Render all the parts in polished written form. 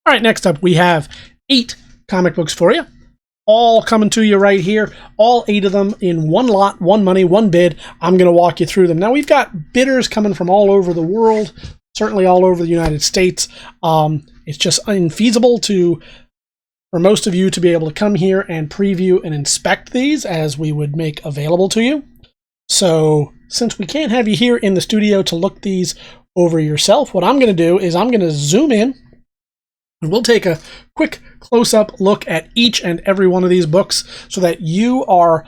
All right, next up we have 8 comic books for you. All coming to you right here. All 8 of them in one lot, one money, one bid. I'm going to walk you through them. Now, we've got bidders coming from all over the world, certainly all over the United States. It's just infeasible for most of you to be able to come here and preview and inspect these as we would make available to you. So since we can't have you here in the studio to look these over yourself, what I'm going to do is I'm going to zoom in and we'll take a quick close-up look at each and every one of these books so that you are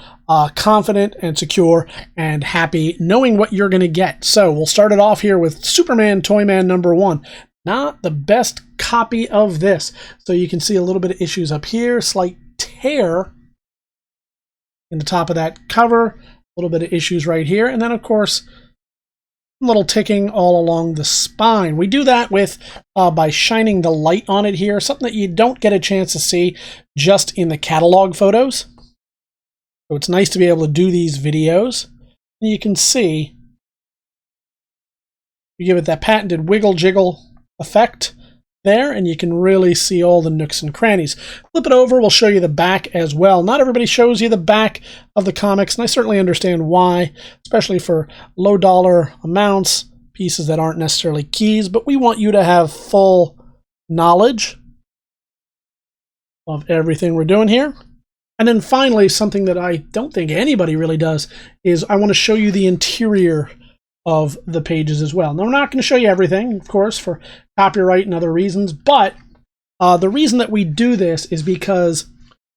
confident and secure and happy knowing what you're going to get. So we'll start it off here with Superman Toyman #1. Not the best copy of this. So you can see a little bit of issues up here, slight tear in the top of that cover, a little bit of issues right here, and then of course a little ticking all along the spine. We do that with by shining the light on it here, something that you don't get a chance to see just in the catalog photos. So it's nice to be able to do these videos. And you can see, you give it that patented wiggle jiggle effect there, and you can really see all the nooks and crannies. Flip it over, we'll show you the back as well. Not everybody shows you the back of the comics, and I certainly understand why, especially for low dollar amounts, pieces that aren't necessarily keys, but we want you to have full knowledge of everything we're doing here. And then finally, something that I don't think anybody really does is I want to show you the interior of the pages as well. Now, I'm not going to show you everything, of course, for copyright and other reasons, but the reason that we do this is because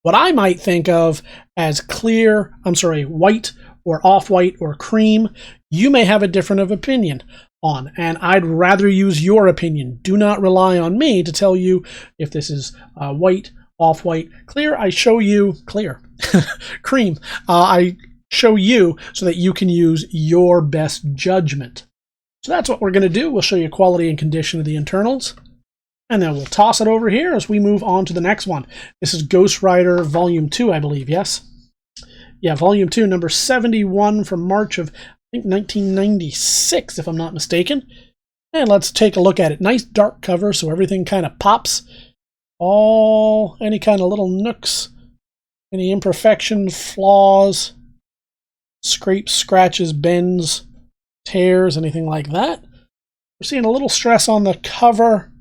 what I might think of as white or off-white or cream, you may have a different opinion on, and I'd rather use your opinion. Do not rely on me to tell you if this is white, off-white, clear. I show you clear, cream. I show you so that you can use your best judgment. So that's what we're going to do. We'll show you quality and condition of the internals, and then we'll toss it over here as we move on to the next one. This is Ghostwriter Volume 2, I believe, yes? Yeah, Volume 2, number 71 from March of, I think, 1996, if I'm not mistaken. And let's take a look at it. Nice dark cover, so everything kind of pops. Any kind of little nooks, any imperfections, flaws, scrapes, scratches, bends, tears, anything like that. We're seeing a little stress on the cover, a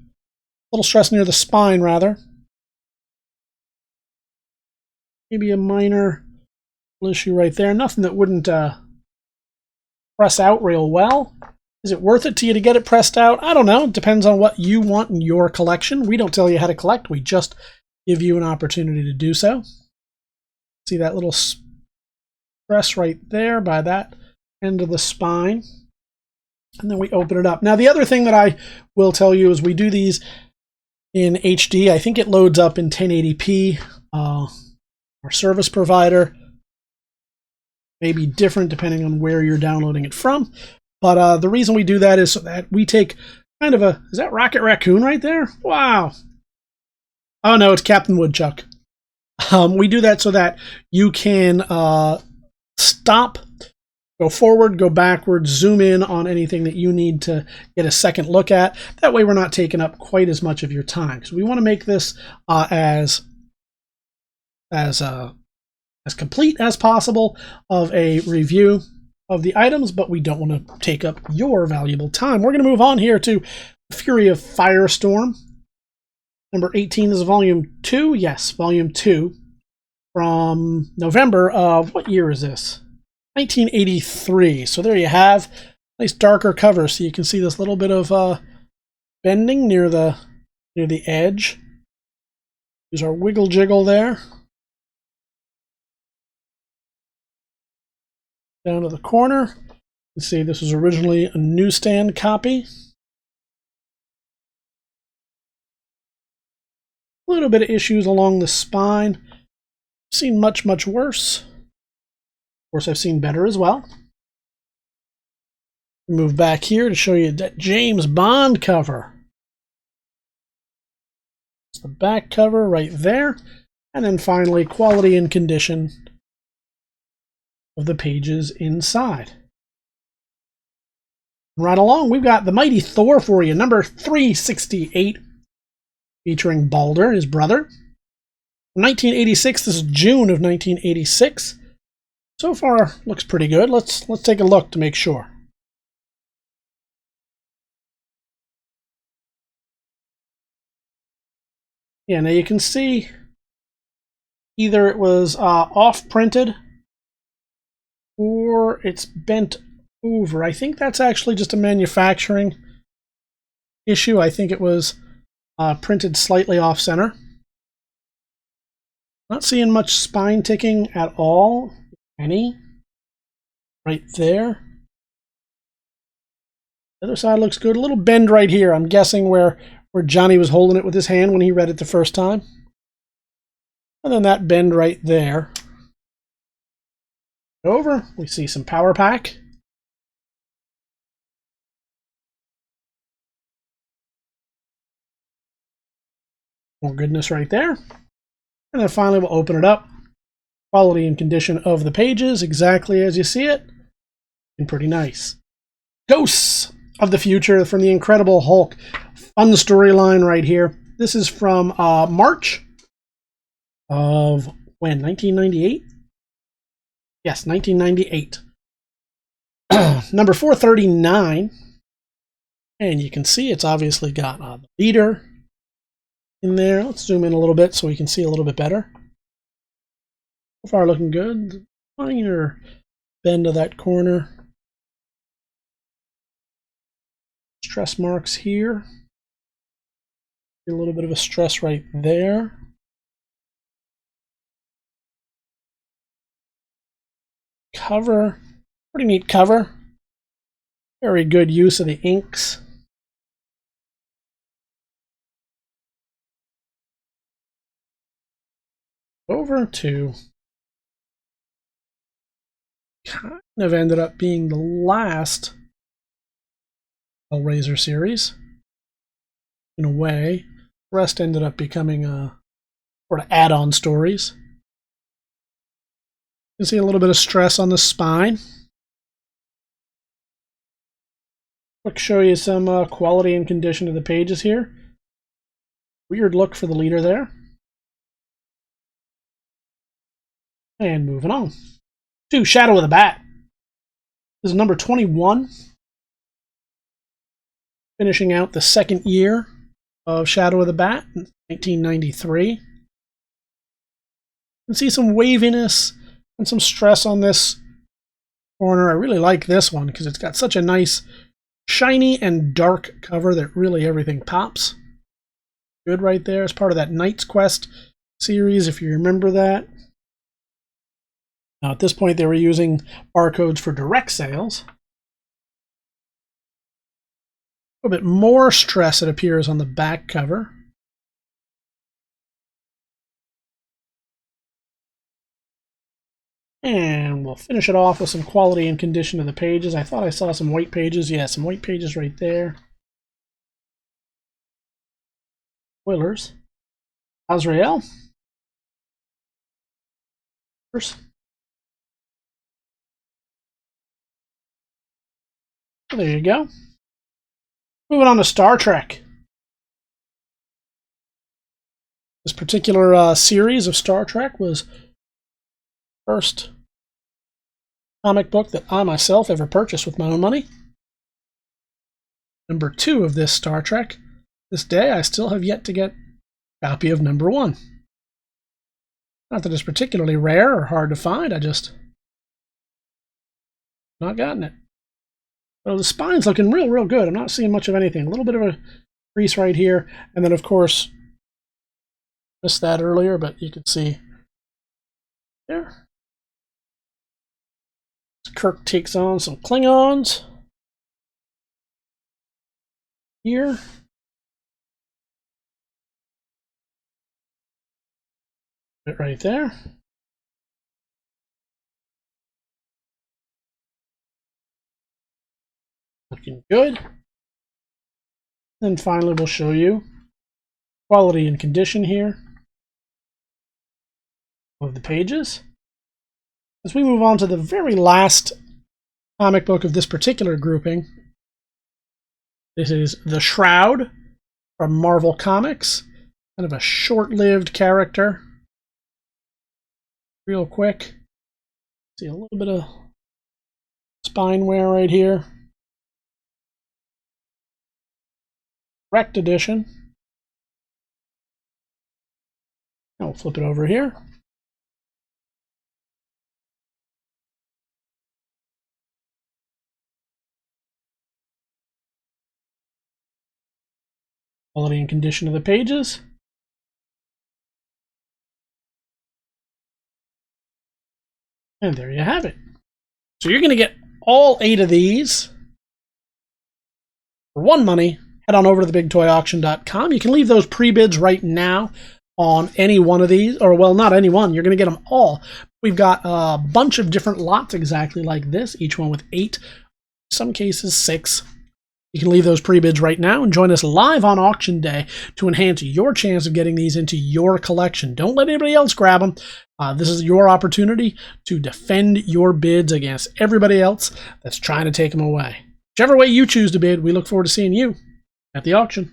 little stress near the spine, rather. Maybe a minor issue right there. Nothing that wouldn't press out real well. Is it worth it to you to get it pressed out? I don't know. It depends on what you want in your collection. We don't tell you how to collect. We just give you an opportunity to do so. See that little press right there by that end of the spine, and then we open it up. Now, the other thing that I will tell you is we do these in HD. I think it loads up in 1080p. Our service provider may be different depending on where you're downloading it from, but the reason we do that is so that we take kind of is that Rocket Raccoon right there? Wow. Oh no, it's Captain Woodchuck. We do that so that you can stop, go forward, go backward, zoom in on anything that you need to get a second look at. That way we're not taking up quite as much of your time. So we want to make this as complete as possible of a review of the items, but we don't want to take up your valuable time. We're going to move on here to Fury of Firestorm. Number 18 is Volume 2. Yes, Volume 2. From November of, what year is this? 1983. So there you have, nice darker cover, so you can see this little bit of bending near the edge. There's our wiggle jiggle there. Down to the corner. You see this was originally a newsstand copy. A little bit of issues along the spine. I've seen much, much worse. Of course, I've seen better as well. Move back here to show you that James Bond cover. It's the back cover right there. And then finally, quality and condition of the pages inside. Right along, we've got the Mighty Thor for you, number 368. featuring Balder, his brother. 1986, this is June of 1986. So far, looks pretty good. Let's take a look to make sure. Yeah, now you can see either it was off-printed or it's bent over. I think that's actually just a manufacturing issue. I think it was printed slightly off-center. Not seeing much spine ticking at all. Any. Right there. The other side looks good. A little bend right here. I'm guessing where Johnny was holding it with his hand when he read it the first time. And then that bend right there. Over, we see some power pack. More goodness right there. And then finally we'll open it up. Quality and condition of the pages, exactly as you see it. And pretty nice. Ghosts of the Future from the Incredible Hulk. Fun storyline right here. This is from March of when? 1998? Yes, 1998. Number 439. And you can see it's obviously got the leader in there. Let's zoom in a little bit so we can see a little bit better. So far looking good. Minor bend of that corner. Stress marks here. A little bit of a stress right there. Cover. Pretty neat cover. Very good use of the inks. Over to kind of ended up being the last Hellraiser series. In a way. The rest ended up becoming sort of add-on stories. You can see a little bit of stress on the spine. Quick show you some quality and condition of the pages here. Weird look for the leader there. And moving on to Shadow of the Bat. This is number 21. Finishing out the second year of Shadow of the Bat in 1993. You can see some waviness and some stress on this corner. I really like this one because it's got such a nice shiny and dark cover that really everything pops. Good right there. It's part of that Knight's Quest series, if you remember that. Now, at this point, they were using barcodes for direct sales. A little bit more stress, it appears, on the back cover. And we'll finish it off with some quality and condition of the pages. I thought I saw some white pages. Yeah, some white pages right there. Spoilers. Azrael. There you go. Moving on to Star Trek. This particular series of Star Trek was the first comic book that I myself ever purchased with my own money. Number 2 of this Star Trek. This day, I still have yet to get a copy of number 1. Not that it's particularly rare or hard to find, I just not gotten it. So the spine's looking real good. I'm not seeing much of anything. A little bit of a crease right here. And then, of course, missed that earlier, but you can see there. Kirk takes on some Klingons. Here. Right there. Looking good. And finally, we'll show you quality and condition here of the pages. As we move on to the very last comic book of this particular grouping, this is The Shroud from Marvel Comics. Kind of a short-lived character. Real quick. See a little bit of spine wear right here. Wrecked edition. I'll flip it over here. Quality and condition of the pages. And there you have it. So you're going to get all 8 of these for one money. Head on over to TheBigToyAuction.com. You can leave those pre-bids right now on any one of these, or well, not any one. You're going to get them all. We've got a bunch of different lots exactly like this, each one with 8, in some cases 6. You can leave those pre-bids right now and join us live on auction day to enhance your chance of getting these into your collection. Don't let anybody else grab them. This is your opportunity to defend your bids against everybody else that's trying to take them away. Whichever way you choose to bid, we look forward to seeing you at the auction.